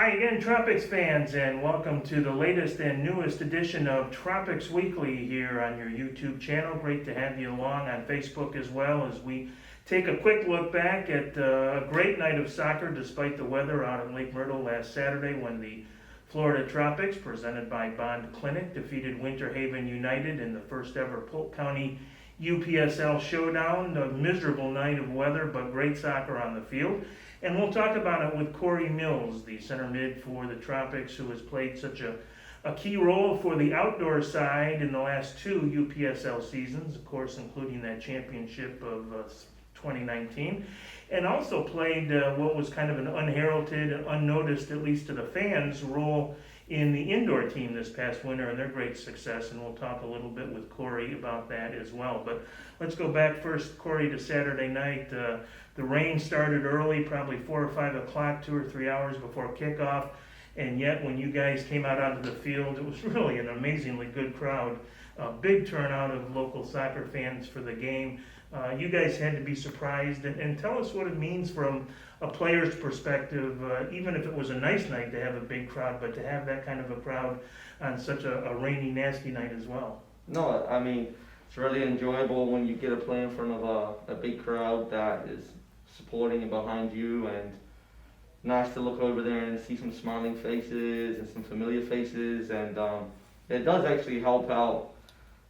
Hi again, Tropics fans, and welcome to the latest and newest edition of Tropics Weekly here on your YouTube channel. Great to have you along on Facebook as well as we take a quick look back at a great night of soccer despite the weather out at Lake Myrtle last Saturday when the Florida Tropics, presented by Bond Clinic, defeated Winterhaven United in the first ever Polk County UPSL showdown. A miserable night of weather, but great soccer on the field. And we'll talk about it with Corey Mills, the center mid for the Tropics, who has played such a key role for the outdoor side in the last two UPSL seasons, of course, including that championship of 2019, and also played what was kind of an unheralded and unnoticed, at least to the fans, role in the indoor team this past winter and their great success, and we'll talk a little bit with Corey about that as well. But let's go back first, Corey, to Saturday night. The rain started early, probably 4 or 5 o'clock, 2 or 3 hours before kickoff, and yet when you guys came out onto the field, it was really an amazingly good crowd. A big turnout of local soccer fans for the game. You guys had to be surprised, and tell us what it means from a player's perspective, even if it was a nice night to have a big crowd, but to have that kind of a crowd on such a rainy, nasty night as well. No, I mean, it's really enjoyable when you get to play in front of a big crowd that is supporting and behind you, and nice to look over there and see some smiling faces and some familiar faces, and it does actually help out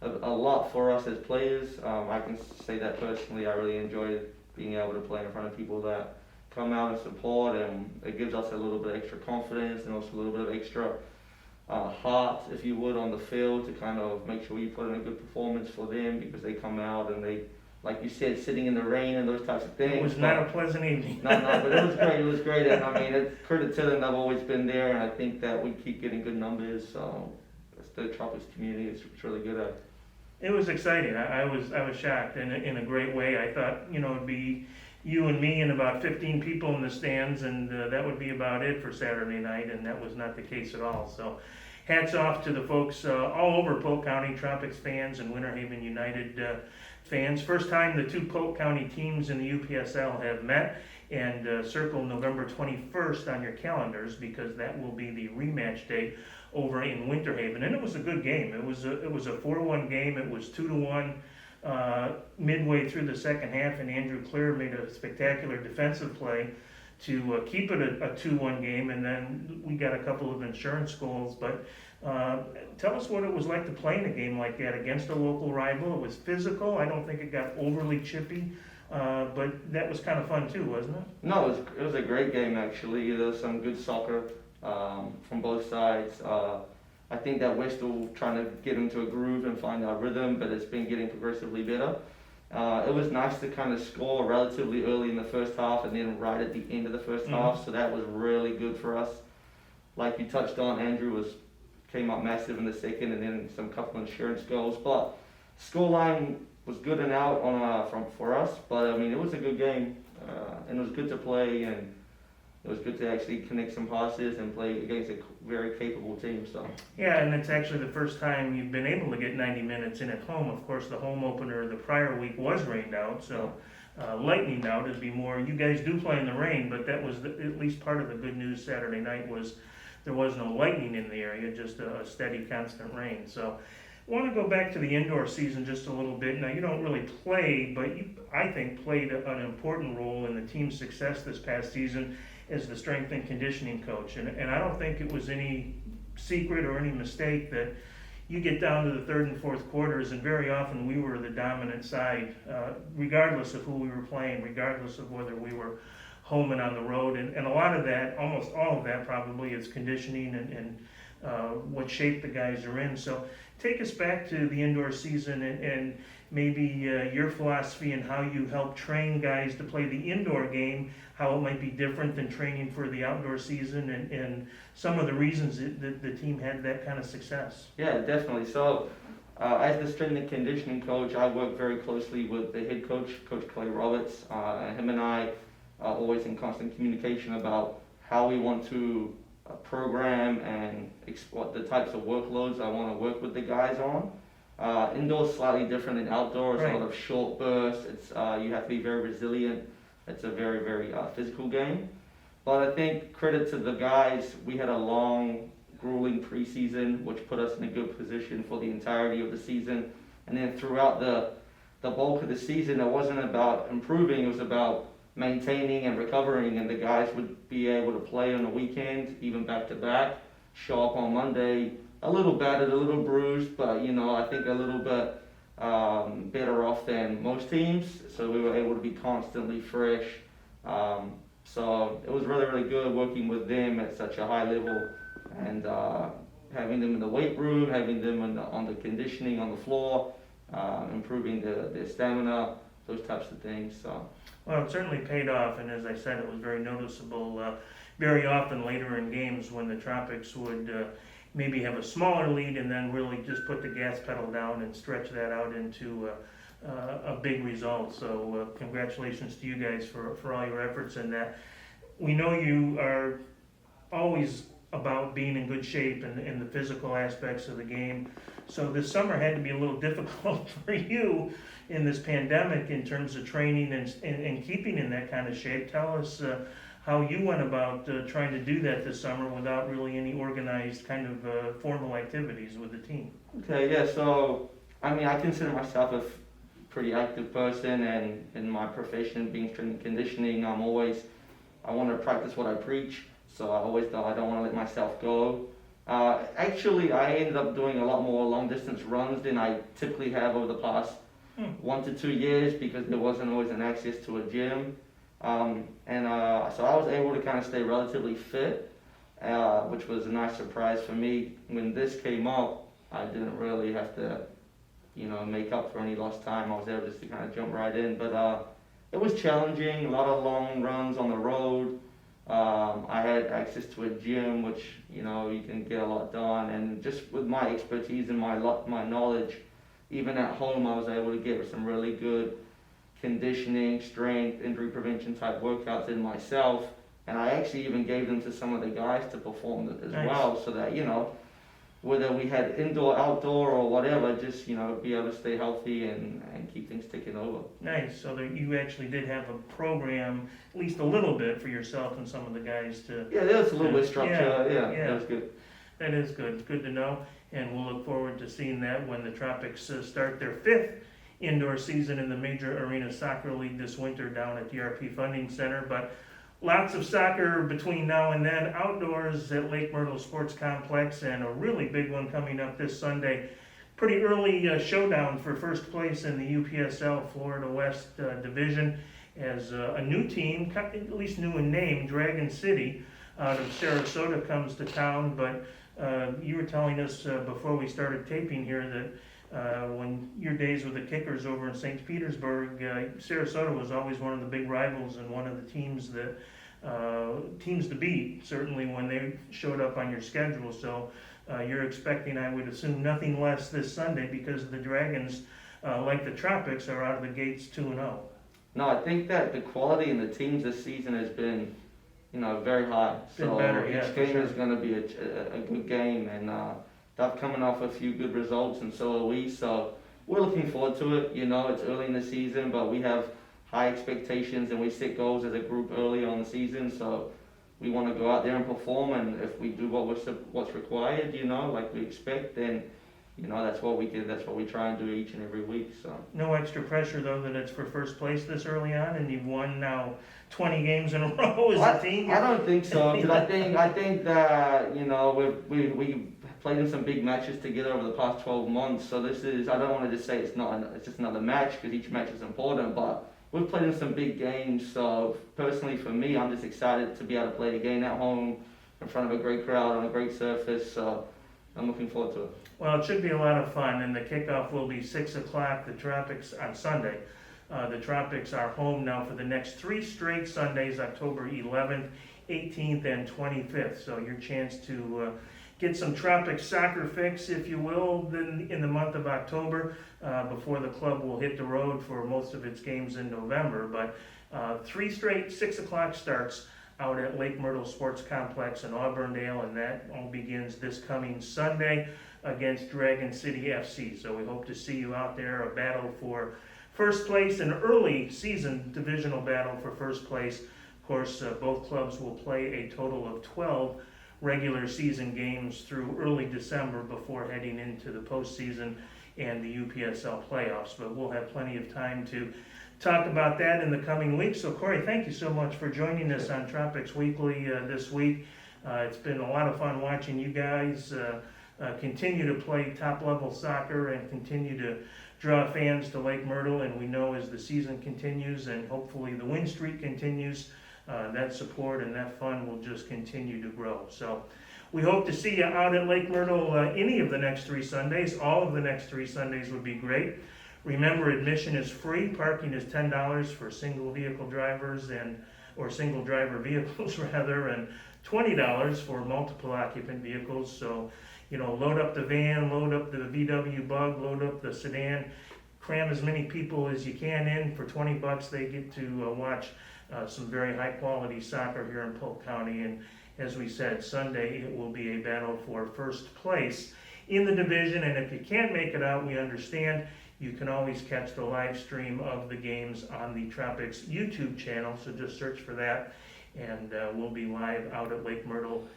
a lot for us as players. I can say that personally. I really enjoy being able to play in front of people that come out and support, and it gives us a little bit extra confidence and also a little bit of extra heart, if you would, on the field to kind of make sure you put in a good performance for them, because they come out and they, like you said, sitting in the rain and those types of things. It was not a pleasant evening. No, but it was great. It was great, and I mean, it's credit to them. I've always been there, and I think that we keep getting good numbers. So it's the Tropics community. It's really good at. It was exciting. I was shocked in a great way. I thought, it'd be you and me and about 15 people in the stands, and that would be about it for Saturday night, and that was not the case at all. So hats off to the folks all over Polk County, Tropics fans and Winterhaven United fans. First time the two Polk County teams in the UPSL have met, and circle November 21st on your calendars, because that will be the rematch date over in Winterhaven. And it was a good game. It was a 4-1 game. It was 2-1 midway through the second half, and Andrew Clear made a spectacular defensive play to keep it a 2-1 game, and then we got a couple of insurance goals. But tell us what it was like to play in a game like that against a local rival. It was physical. I don't think it got overly chippy, but that was kind of fun too, wasn't it? No, it was a great game actually. There was some good soccer from both sides. I think that we're still trying to get into a groove and find our rhythm, but it's been getting progressively better. It was nice to kind of score relatively early in the first half and then right at the end of the first half, so that was really good for us. Like you touched on, Andrew came up massive in the second, and then some couple insurance goals, but scoreline was good and out for us. But I mean, it was a good game, and it was good to play, and it was good to actually connect some passes and play against a very capable team. So yeah, and it's actually the first time you've been able to get 90 minutes in at home. Of course, the home opener the prior week was rained out, so lightning out would be more. You guys do play in the rain, but that was at least part of the good news Saturday night was there was no lightning in the area, just a steady, constant rain. So I want to go back to the indoor season just a little bit. Now, you don't really play, but you, I think, played an important role in the team's success this past season as the strength and conditioning coach. And I don't think it was any secret or any mistake that you get down to the third and fourth quarters, and very often we were the dominant side, regardless of who we were playing, regardless of whether we were home and on the road. And a lot of that, almost all of that probably, is conditioning and what shape the guys are in. So take us back to the indoor season and maybe your philosophy and how you help train guys to play the indoor game, how it might be different than training for the outdoor season, and some of the reasons that the team had that kind of success. yeah, definitely. So as the strength and conditioning coach, I work very closely with the head coach, Coach Clay Roberts. Him and I are always in constant communication about how we want to program and what the types of workloads I want to work with the guys on. Indoors slightly different than outdoors. Right. A lot of short bursts. It's you have to be very resilient. It's a very, very physical game. But I think credit to the guys, we had a long, grueling preseason, which put us in a good position for the entirety of the season. And then throughout the bulk of the season, it wasn't about improving, it was about maintaining and recovering, and the guys would be able to play on the weekend, even back to back, show up on Monday, a little battered, a little bruised, but I think a little bit better off than most teams, so we were able to be constantly fresh. So it was really, really good working with them at such a high level, and having them in the weight room, having them on the conditioning on the floor, improving their stamina, those types of things. So. Well, it certainly paid off, and as I said, it was very noticeable. Very often later in games when the Tropics would maybe have a smaller lead and then really just put the gas pedal down and stretch that out into a big result. So congratulations to you guys for all your efforts in that. We know you are always about being in good shape and the physical aspects of the game. So this summer had to be a little difficult for you in this pandemic in terms of training and keeping in that kind of shape. Tell us how you went about trying to do that this summer without really any organized kind of formal activities with the team. Okay, yeah, so I consider myself a pretty active person, and in my profession being strength and conditioning, I want to practice what I preach, so I always thought I don't want to let myself go. Actually, I ended up doing a lot more long distance runs than I typically have over the past 1 to 2 years, because there wasn't always an access to a gym. So I was able to kind of stay relatively fit, which was a nice surprise for me. When this came up, I didn't really have to, make up for any lost time. I was able just to kind of jump right in. But it was challenging, a lot of long runs on the road. I had access to a gym, which, you can get a lot done. And just with my expertise and my knowledge, even at home, I was able to get some really good conditioning, strength, injury prevention type workouts in myself, and I actually even gave them to some of the guys to perform as well, so that whether we had indoor, outdoor, or whatever, just be able to stay healthy and keep things ticking over. Nice. So that you actually did have a program, at least a little bit, for yourself and some of the guys to. Yeah, there's a little bit of structure. Yeah, that was good. That is good. Good to know, and we'll look forward to seeing that when the Tropics start their 5th indoor season in the Major Arena Soccer League this winter down at the RP Funding Center. But lots of soccer between now and then, outdoors at Lake Myrtle Sports Complex, and a really big one coming up this Sunday. Pretty early showdown for first place in the UPSL Florida West Division, as a new team, at least new in name, Dragon City, out of Sarasota comes to town. But you were telling us before we started taping here that when your days with the Kickers over in St. Petersburg, Sarasota was always one of the big rivals and one of the teams to beat, certainly when they showed up on your schedule. So you're expecting, I would assume, nothing less this Sunday, because the Dragons, like the Tropics, are out of the gates 2-0. No, I think that the quality in the teams this season has been, very high. Been better, each game is going to be a good game, and they're coming off a few good results, and so are we. So we're looking forward to it. It's early in the season, but we have high expectations, and we set goals as a group early on the season. So we want to go out there and perform, and if we do what's required, like we expect, then that's what we do. That's what we try and do each and every week. So no extra pressure though that it's for first place this early on, and you've won now 20 games in a row as a team. I don't think so, because I think that we played in some big matches together over the past 12 months. So this is, I don't want to just say it's just another match, because each match is important, but we've played in some big games. So personally for me, I'm just excited to be able to play the game at home in front of a great crowd on a great surface. So I'm looking forward to it. Well, it should be a lot of fun, and the kickoff will be 6 o'clock, the Tropics on Sunday. The Tropics are home now for the next 3 straight Sundays, October 11th, 18th, and 25th. So your chance to get some Tropics soccer fix, if you will, in the month of October, before the club will hit the road for most of its games in November. But 3 straight 6 o'clock starts out at Lake Myrtle Sports Complex in Auburndale, and that all begins this coming Sunday against Dragon City FC. So we hope to see you out there, a battle for first place, an early season divisional battle for first place. Of course, both clubs will play a total of 12 regular season games through early December before heading into the postseason and the UPSL playoffs. But we'll have plenty of time to talk about that in the coming weeks. So Corey, thank you so much for joining us on Tropics Weekly this week. It's been a lot of fun watching you guys continue to play top-level soccer and continue to draw fans to Lake Myrtle. And we know as the season continues and hopefully the win streak continues, that support and that fun will just continue to grow. So we hope to see you out at Lake Myrtle any of the next 3 Sundays. All of the next 3 Sundays would be great. Remember, admission is free. Parking is $10 for single vehicle drivers or single driver vehicles rather, and $20 for multiple occupant vehicles. So, load up the van, load up the VW Bug, load up the sedan, cram as many people as you can in. For $20, they get to watch some very high quality soccer here in Polk County. And as we said, Sunday it will be a battle for first place in the division. And if you can't make it out, we understand. You can always catch the live stream of the games on the Tropics YouTube channel, so just search for that, and we'll be live out at Lake Myrtle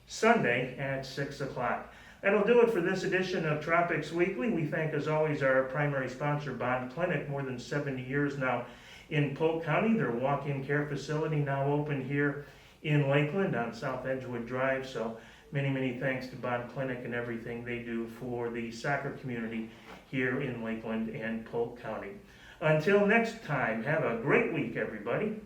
Sunday at 6 o'clock. That'll do it for this edition of Tropics Weekly. We thank, as always, our primary sponsor, Bond Clinic, more than 70 years now in Polk County. Their walk-in care facility now open here in Lakeland on South Edgewood Drive, so many, many thanks to Bond Clinic and everything they do for the soccer community here in Lakeland and Polk County. Until next time, have a great week, everybody.